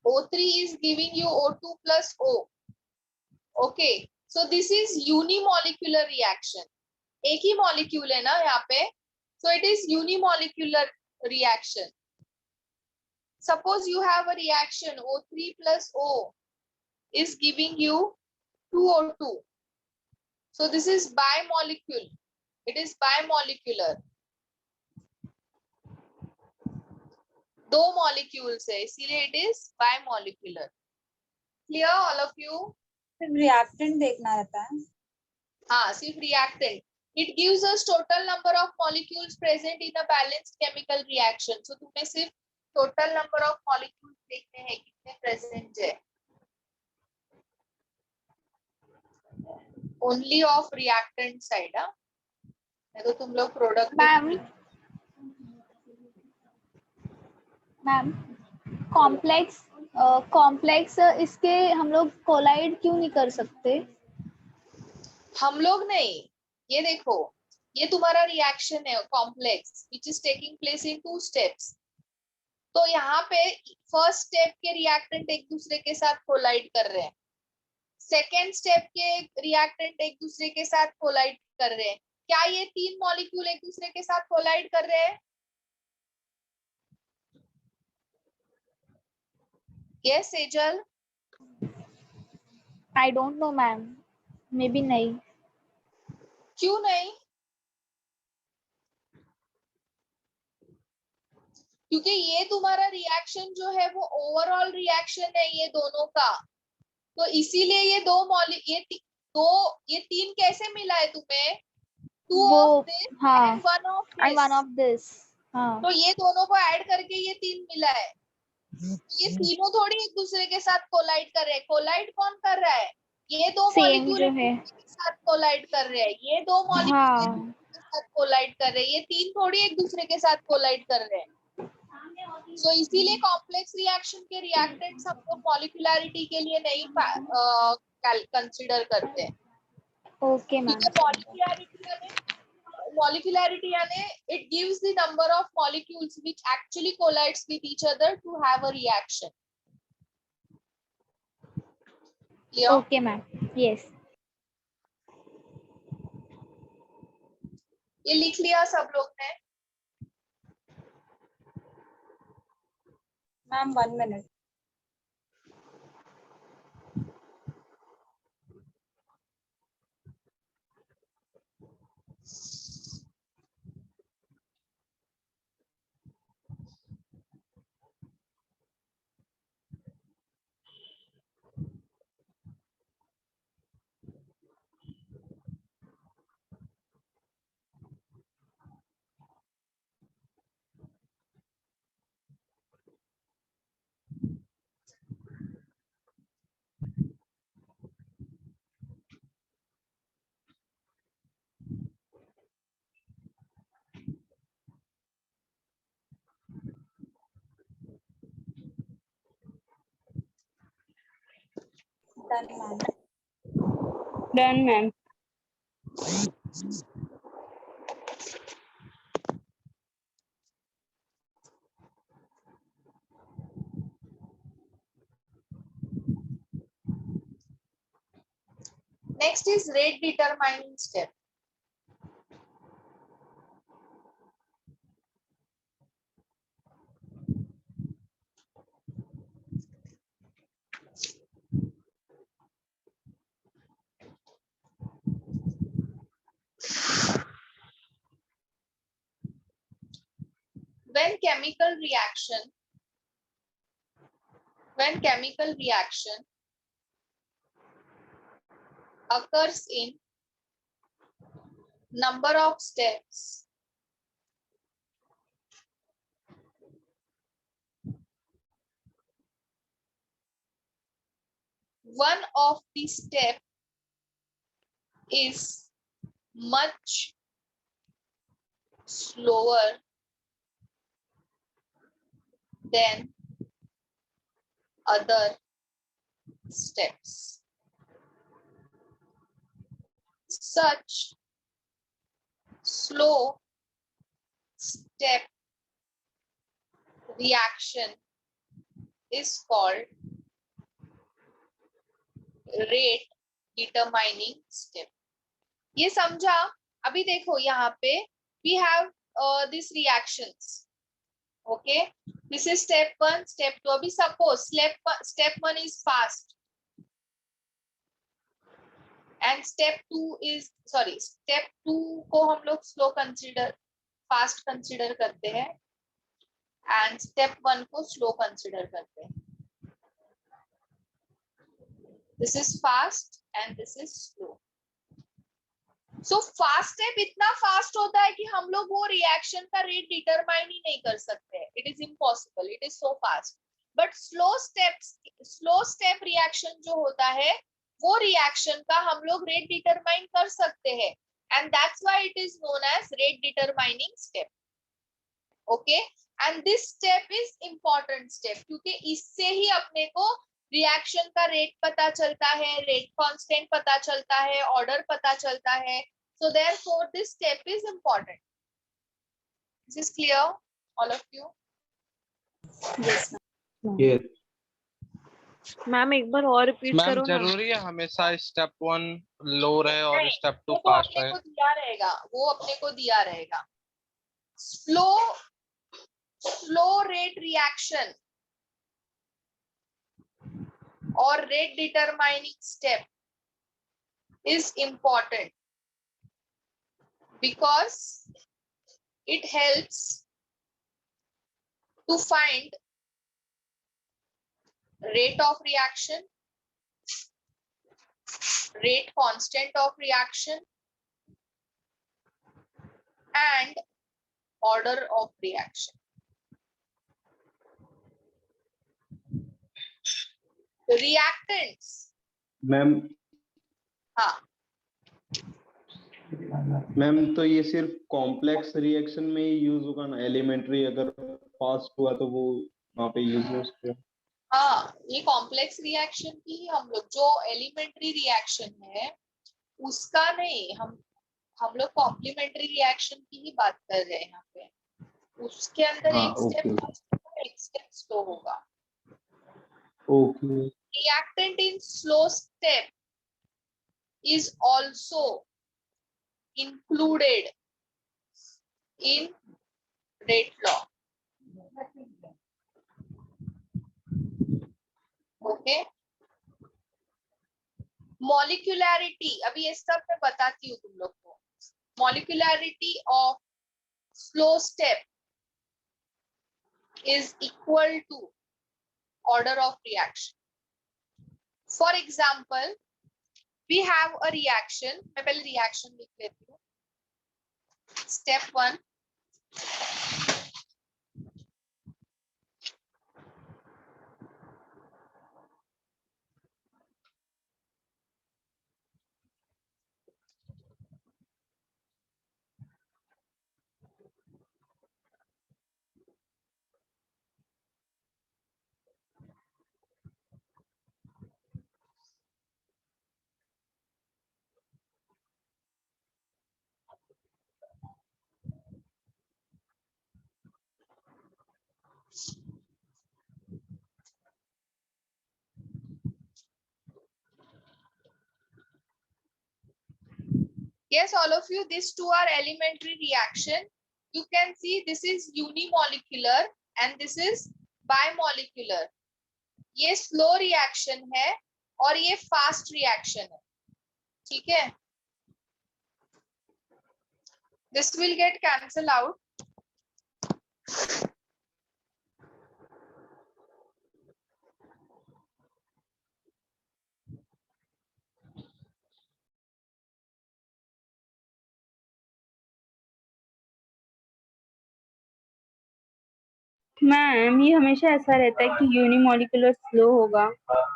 O3 is giving you O2 plus O. Okay, so this is unimolecular reaction. एक ही molecule है ना यहाँ पे, so it is unimolecular reaction. Suppose you have a reaction O3 plus O is giving you 2O2. So this is bimolecule. It is bimolecular. दो molecules है, इसीलिए it is bimolecular. Clear all of you? सिर्फ reactant देखना रहता है. हाँ, सिर्फ reactant. It gives us total number of molecules present in a balanced chemical reaction. So तुम्हें सिर्फ total number of molecules देखने हैं कितने present है. Only of reactant side, हाँ. नहीं तो तुम लोग product. मैम कॉम्प्लेक्स इसके हम लोग कोलाइड क्यों नहीं कर सकते? हम लोग नहीं, ये देखो, ये तुम्हारा रिएक्शन है complex which is taking place in 2 steps. तो यहाँ पे फर्स्ट स्टेप के रिएक्टेंट एक दूसरे के साथ कोलाइड कर रहे हैं, सेकेंड स्टेप के रिएक्टेंट एक दूसरे के साथ कोलाइड कर रहे हैं. क्या ये 3 मॉलिक्यूल एक दूसरे के साथ कोलाइड कर रहे हैं? Yes Sejal? I don't know ma'am, may be नहीं. क्यों नहीं? क्योंकि ये तुम्हारा रिएक्शन जो है वो ओवरऑल रिएक्शन है ये दोनों का, तो इसीलिए ये ये 3 कैसे मिला है तुम्हें? 2 of this and 1 of this. हाँ. तो ये दोनों को ऐड करके ये 3 मिला है. ये तीनों थोड़ी एक दूसरे के साथ कोलाइड कर रहे हैं. कोलाइड कौन कर रहा है? ये दो मॉलिक्यूल एक दूसरे के साथ कोलाइड कर रहे हैं. ये दो मॉलिक्यूल के साथ कोलाइड कर रहे हैं. ये 3 थोड़ी एक दूसरे के साथ कोलाइड कर रहे हैं. तो इसीलिए कॉम्प्लेक्स रिएक्शन के रिएक्टेंट्स हम लोग मॉलिक्यूलरिटी के लिए नहीं कंसीडर करते हैं. Okay ma'am. Molecularity यानी it gives the number of molecules which actually collides with each other to have a reaction. Clear? Okay ma'am. Yes. ये लिख लिया सब लोग ने? Ma'am 1 minute. Done, ma'am. Done, ma'am. Next is rate determining step. When chemical reaction occurs in number of steps, one of the step is much slower than other steps. Such slow step reaction is called rate determining step. ये समझा? अभी देखो यहाँ पे we have these reactions. Okay, this is step 1, step 2. अभी suppose step 1 is fast and step 2 is step 2 को हम लोग slow consider, fast consider करते हैं and step 1 को slow consider करते हैं. This is fast and this is slow. So fast step इतना fast होता है कि हम लोग वो reaction का rate determine ही नहीं कर सकते. It is impossible. It is so fast. But slow step reaction जो होता है वो reaction का हम लोग rate determine कर सकते हैं. And that's why it is known as rate determining step. Okay? And this step is important step क्योंकि इससे ही अपने को रिएक्शन का रेट पता चलता है, रेट कांस्टेंट पता चलता है, ऑर्डर पता चलता है. So therefore this step is important. Is this clear, all of you? Yes, ma'am. Yes. Ma'am एक बार और रिपीट मैम करो ना. जरूरी है हमेशा स्टेप 1 लो रहे और नहीं, स्टेप 2 वो तो फास्ट अपने रहे. को दिया रहेगा, वो अपने को दिया रहेगा. स्लो रेट रिएक्शन और rate determining step is important because it helps to find rate of reaction, rate constant of reaction and order of reaction. Reactants, ma'am हाँ, तो ये सिर्फ कॉम्प्लेक्स रिएक्शन में ही यूज होगा ना. एलिमेंट्री अगर फास्ट हुआ तो वो वहाँ पे यूज हो सकता है. हाँ, ये कॉम्प्लेक्स रिएक्शन की ही हम लोग, जो एलिमेंट्री रिएक्शन है उसका नहीं, हम लोग कॉम्प्लीमेंट्री रिएक्शन की ही बात कर रहे हैं यहाँ पे. उसके अंदर हाँ, एक स्टेप स्लो होगा. Okay. Reactant in slow step is also included in rate law. Okay. Molecularity, अभी ये सब मैं बताती हूँ तुम लोग को. Molecularity of slow step is equal to order of reaction. For example, we have a reaction. मैं पहले reaction लिख लेती हूँ. Step 1. Yes, all of you, these two are elementary reaction. You can see this is unimolecular and this is bimolecular. ये slow reaction है और ये fast reaction है. ठीक है? This will get cancelled out. Ma'am ये हमेशा ऐसा रहता है कि यूनिमोलिकुलर स्लो होगा.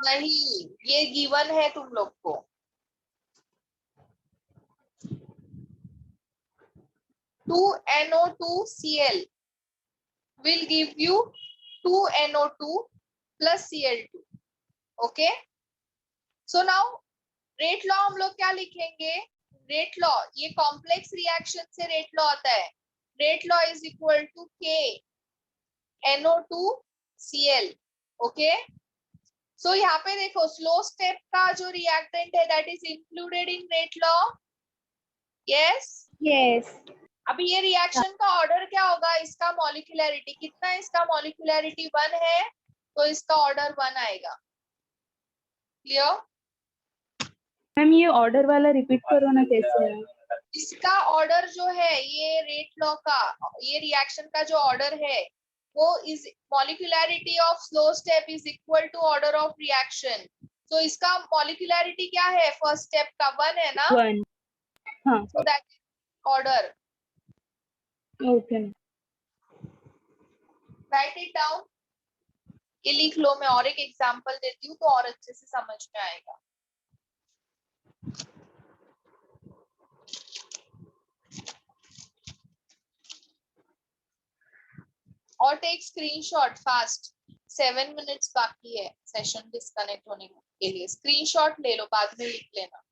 नहीं, ये given है तुम लोग को. Two NO2Cl will give you 2 NO2 plus Cl2. Okay. So now rate law हम लोग क्या लिखेंगे? Rate law, ये complex reaction से rate law आता है. Rate law is equal to K NO2 Cl okay so यहाँ पे देखो स्लो स्टेप का जो रिएक्टेंट है that is included in rate law yes yes अभी ये रिएक्शन का ऑर्डर क्या होगा इसका मॉलिक्यूलरिटी कितना है इसका मॉलिक्यूलरिटी 1 है तो इसका ऑर्डर 1 आएगा क्लियर मैम ये ऑर्डर वाला रिपीट करो ना कैसे है इसका ऑर्डर जो है ये रेट लॉ का ये रिएक्शन का जो ऑर्डर है वो is molecularity of slow step is equal to order of reaction तो इसका मॉलिक्यूलरिटी क्या है फर्स्ट स्टेप का 1 है ना 1 हाँ so that order okay right it down ये लिख लो मैं और एक एग्जांपल देती हूँ तो और अच्छे से समझ में आएगा और टेक स्क्रीनशॉट फास्ट 7 मिनट्स बाकी है सेशन डिस्कनेक्ट होने के लिए स्क्रीनशॉट ले लो बाद में लिख लेना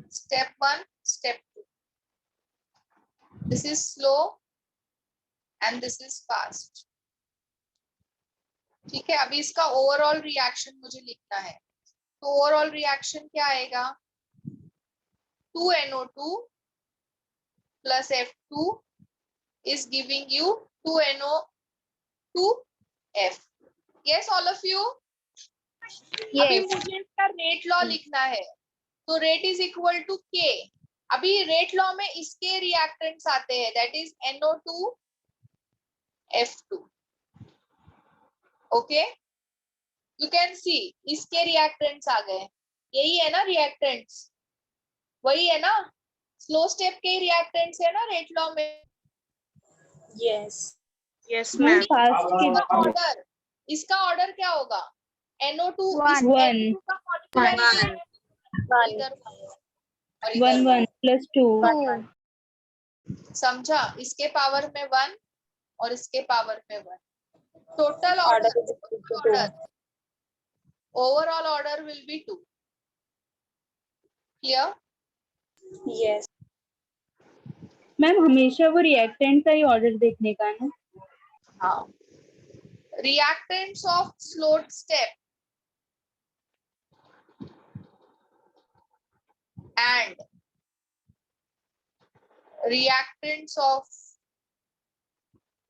step 1 step 2 this is slow and this is fast ठीक है अभी इसका ओवरऑल रिएक्शन मुझे लिखना है तो ओवरऑल रिएक्शन क्या आएगा 2NO2 plus F2 is giving you 2NO2F yes all of you अभी मुझे इसका रेट लॉ लिखना है तो रेट इज इक्वल टू के अभी रेट लॉ में इसके रिएक्टेंट्स आते हैं that is NO2 F2 okay you can see इसके रिएक्टेंट्स आ गए यही है ना रिएक्टेंट्स वही है ना स्लो स्टेप के रिएक्टेंट्स है ना रेट लॉ में Yes. Yes, ma'am ma'am. Fast के ऑर्डर इसका ऑर्डर क्या होगा NO2 One. NO2 का मॉलिक्यूलर इधर और 1 इधर 1 प्लस 2 समझा इसके पावर में 1 और इसके पावर में 1 total order overall order will be 2 clear Yes. Ma'am हमेशा वो रिएक्टेंट का ही ऑर्डर देखने का ना हाँ reactants of slowed step and reactants of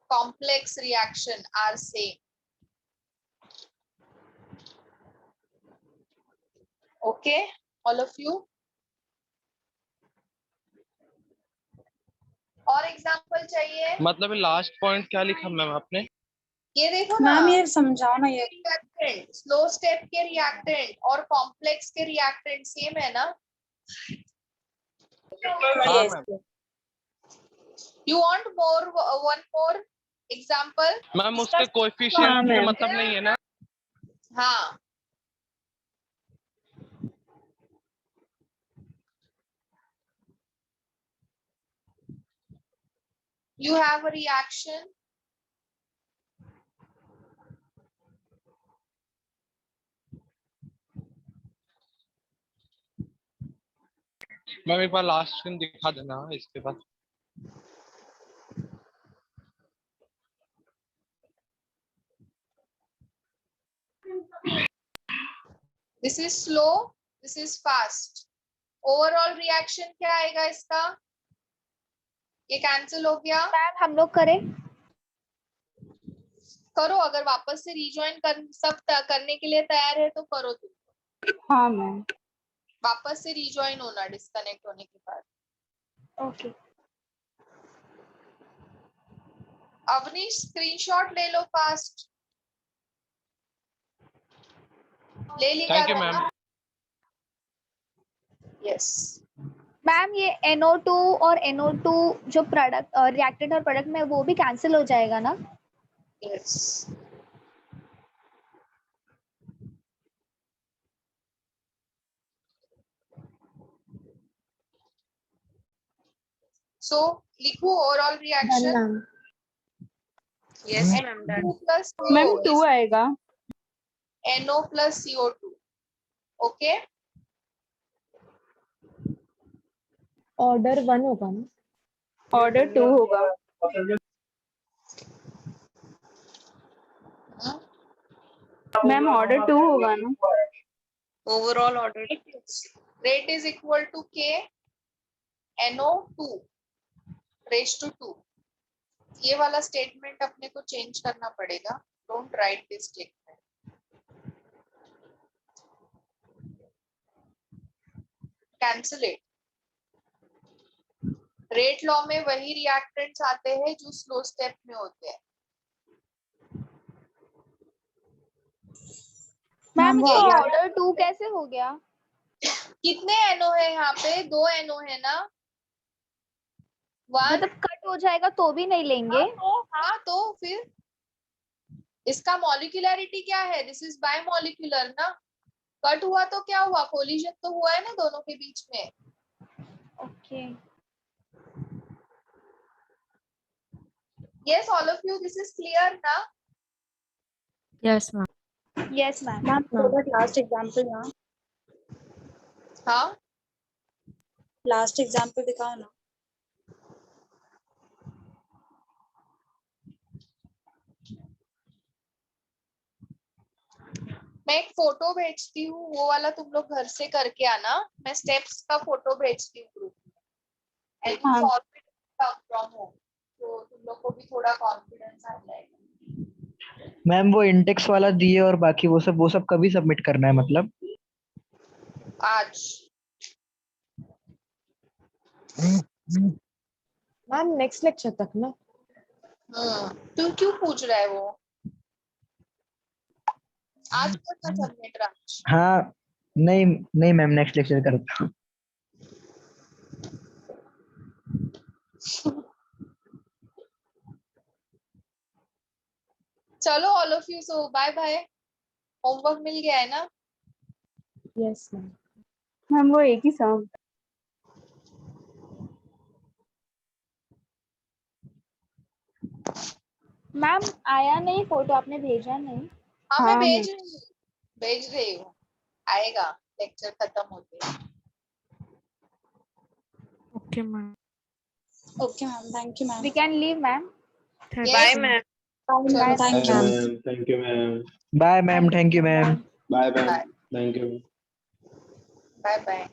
complex reaction are same okay all of you और एग्जांपल चाहिए मतलब लास्ट पॉइंट क्या लिखा मैम आपने ये देखो ना मैम ये समझाओ ना ये रिएक्टेंट स्लो स्टेप के रिएक्टेंट और कॉम्प्लेक्स के रिएक्टेंट सेम है ना हाँ Yes. Ma'am you want more one more example ma'am उसके हाँ, कोएफिशिएंट से मैम। मतलब नहीं है ना हाँ you have a reaction ma'am एक बार लास्ट सीन दिखा देना इसके बाद this is slow this is fast overall reaction क्या आएगा इसका ये कैंसिल हो गया मैम हम लोग करें करो अगर वापस से रिजॉइन कर सब करने के लिए तैयार है तो करो तुम हाँ मैम वापस से रिजॉइन होना डिस्कनेक्ट होने के बाद ओके अवनीश स्क्रीनशॉट ले लो फास्ट ले लिया thank you ma'am yes ma'am ये NO2 और NO2 जो प्रोडक्ट रिएक्टेंट और प्रोडक्ट में वो भी कैंसिल हो जाएगा ना? Yes. So लिखो overall reaction. Yes, ma'am. 2 plus ma'am CO 2 is आएगा. NO plus CO2. Okay. Order 1 होगा ना? ऑर्डर 2 होगा. मैम ऑर्डर 2 होगा ना? Overall order rate is equal to K NO2 raised to 2. ये वाला स्टेटमेंट अपने को चेंज करना पड़ेगा. Don't write this statement. Cancel it. Rate law में वही रिएक्टेंट्स आते हैं जो स्लो स्टेप में होते हैं. मैम वो ये आगे ऑर्डर 2 कैसे हो गया? कितने NO है यहाँ पे? 2 NO है ना? 1. मतलब कट हो जाएगा तो भी नहीं लेंगे? हाँ तो फिर इसका मॉलिक्यूलरिटी क्या है? दिस इज बायमॉलिक्यूलर ना. कट हुआ तो क्या हुआ? कोलिजन तो हुआ है ना दोनों के बीच में. Okay. Yes, all of you, this is clear ना? Yes ma'am. Yes ma'am. Ma'am थोड़ा लास्ट एग्जांपल ना, हाँ लास्ट एग्जांपल दिखाओ ना. मैं एक फोटो भेजती हूँ, वो वाला तुम लोग घर से करके आना. मैं स्टेप्स का फोटो भेजती हूँ ग्रुप में. एंड हाँ. कम फ्रॉम होम, तो तुम लोग को भी थोड़ा कॉन्फिडेंस आ जाएगा. मैम वो इंडेक्स वाला दिए और बाकी वो सब कभी सबमिट करना है मतलब? आज मैम नेक्स्ट लेक्चर तक ना? तू क्यों पूछ रहा है? वो आज करना सबमिट राज. हाँ. नहीं नहीं मैम, नेक्स्ट लेक्चर करता हूँ. चलो all of you, so bye bye. Homework मिल गया है ना? Yes ma'am. मैम वो एक ही सम. मैम आया नहीं फोटो, आपने भेजा नहीं? हाँ मैं हाँ, भेज रही हूँ. आएगा लेक्चर खत्म होते. Okay ma'am. Okay ma'am, thank you ma'am. We can leave ma'am. Bye ma'am. Thank you. Thank you ma'am. Bye ma'am. Thank you ma'am. Bye ma'am. Bye. Thank you. Bye bye.